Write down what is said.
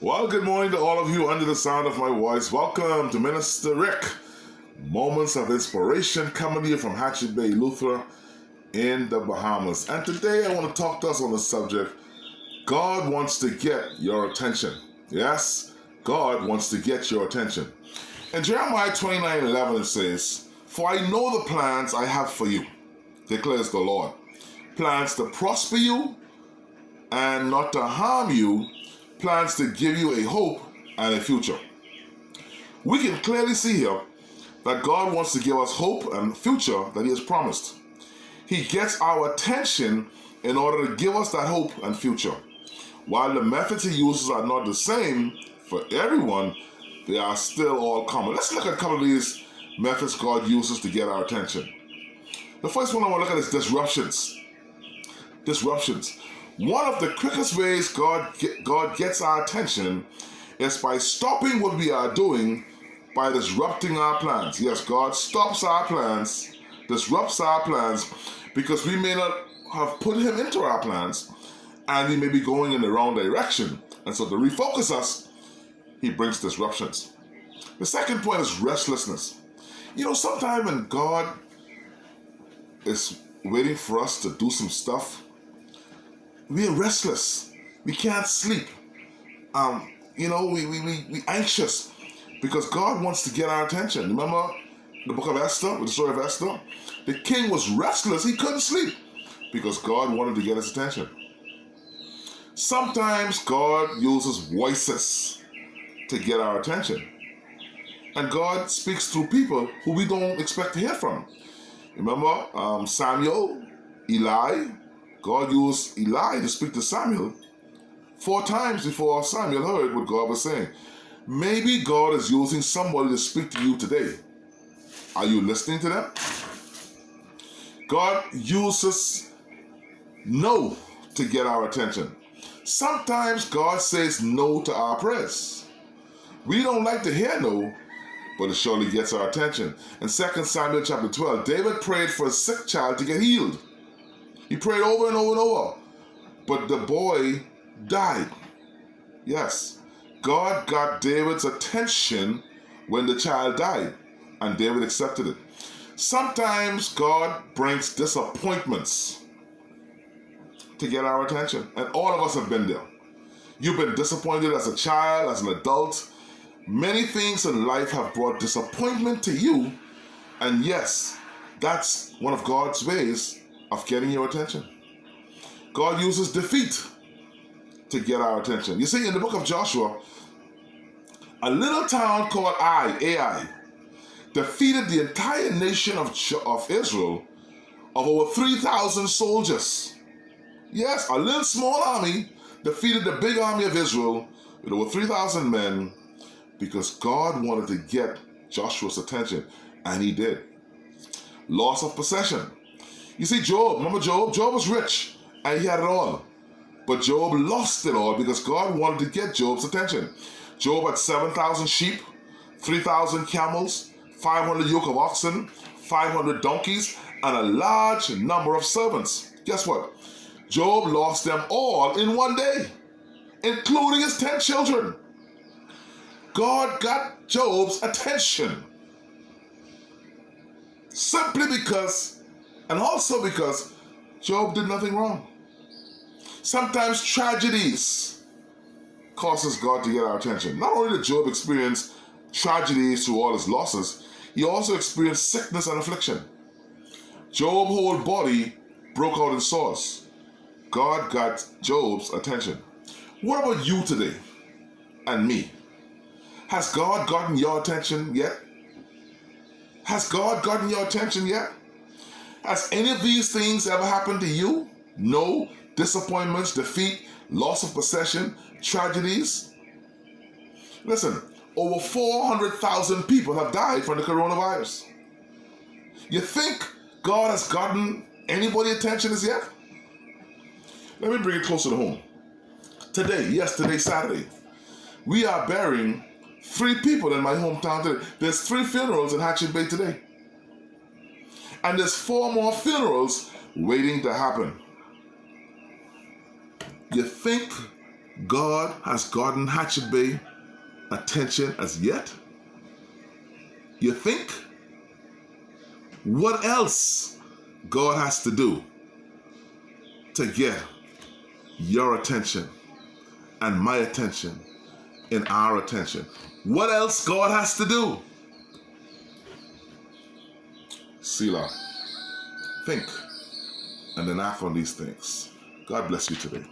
Well, good morning to all of you under the sound of my voice. Welcome to Minister Rick. Moments of inspiration coming to you from Hatchet Bay, Lutheran in the Bahamas. And today I want to talk to us on the subject, God wants to get your attention. Yes, God wants to get your attention. In Jeremiah 29:11 it says, "For I know the plans I have for you, declares the Lord. Plans to prosper you and not to harm you, plans to give you a hope and a future." We can clearly see here that God wants to give us hope and future that He has promised. He gets our attention in order to give us that hope and future. While the methods He uses are not the same for everyone, they are still all common. Let's look at a couple of these methods God uses to get our attention. The first one I want to look at is disruptions. Disruptions. One of the quickest ways God gets our attention is by stopping what we are doing by disrupting our plans. Yes, God stops our plans, disrupts our plans, because we may not have put Him into our plans and we may be going in the wrong direction. And so to refocus us, He brings disruptions. The second point is restlessness. Sometimes when God is waiting for us to do some stuff, we are restless. We can't sleep. We anxious because God wants to get our attention. Remember the book of Esther, with the story of Esther? The king was restless. He couldn't sleep because God wanted to get his attention. Sometimes God uses voices to get our attention. And God speaks through people who we don't expect to hear from. Remember Samuel, Eli? God used Eli to speak to Samuel 4 times before Samuel heard what God was saying. Maybe God is using somebody to speak to you today. Are you listening to them? God uses no to get our attention. Sometimes God says no to our prayers. We don't like to hear no, but it surely gets our attention. In 2 Samuel chapter 12, David prayed for a sick child to get healed. He prayed over and over and over, but the boy died. Yes, God got David's attention when the child died, and David accepted it. Sometimes God brings disappointments to get our attention, and all of us have been there. You've been disappointed as a child, as an adult. Many things in life have brought disappointment to you, and yes, that's one of God's ways of getting your attention. God uses defeat to get our attention. You see, in the book of Joshua, a little town called Ai, defeated the entire nation of Israel of over 3,000 soldiers. Yes, a little small army defeated the big army of Israel with over 3,000 men because God wanted to get Joshua's attention, and He did. Loss of possession. You see, Job, remember Job? Job was rich and he had it all. But Job lost it all because God wanted to get Job's attention. Job had 7,000 sheep, 3,000 camels, 500 yoke of oxen, 500 donkeys, and a large number of servants. Guess what? Job lost them all in one day, including his 10 children. God got Job's attention simply because, and also because, Job did nothing wrong. Sometimes tragedies causes God to get our attention. Not only did Job experience tragedies through all his losses, he also experienced sickness and affliction. Job's whole body broke out in sores. God got Job's attention. What about you today and me? Has God gotten your attention yet? Has God gotten your attention yet? Has any of these things ever happened to you? No? Disappointments, defeat, loss of possession, tragedies? Listen, over 400,000 people have died from the coronavirus. You think God has gotten anybody's attention as yet? Let me bring it closer to home. Today, Saturday, we are burying 3 people in my hometown today. There's 3 funerals in Hatchet Bay today. And there's 4 more funerals waiting to happen. You think God has gotten Hatchet Bay attention as yet? You think? What else God has to do to get your attention and my attention and our attention? What else God has to do? Selah. Think and then act on these things. God bless you today.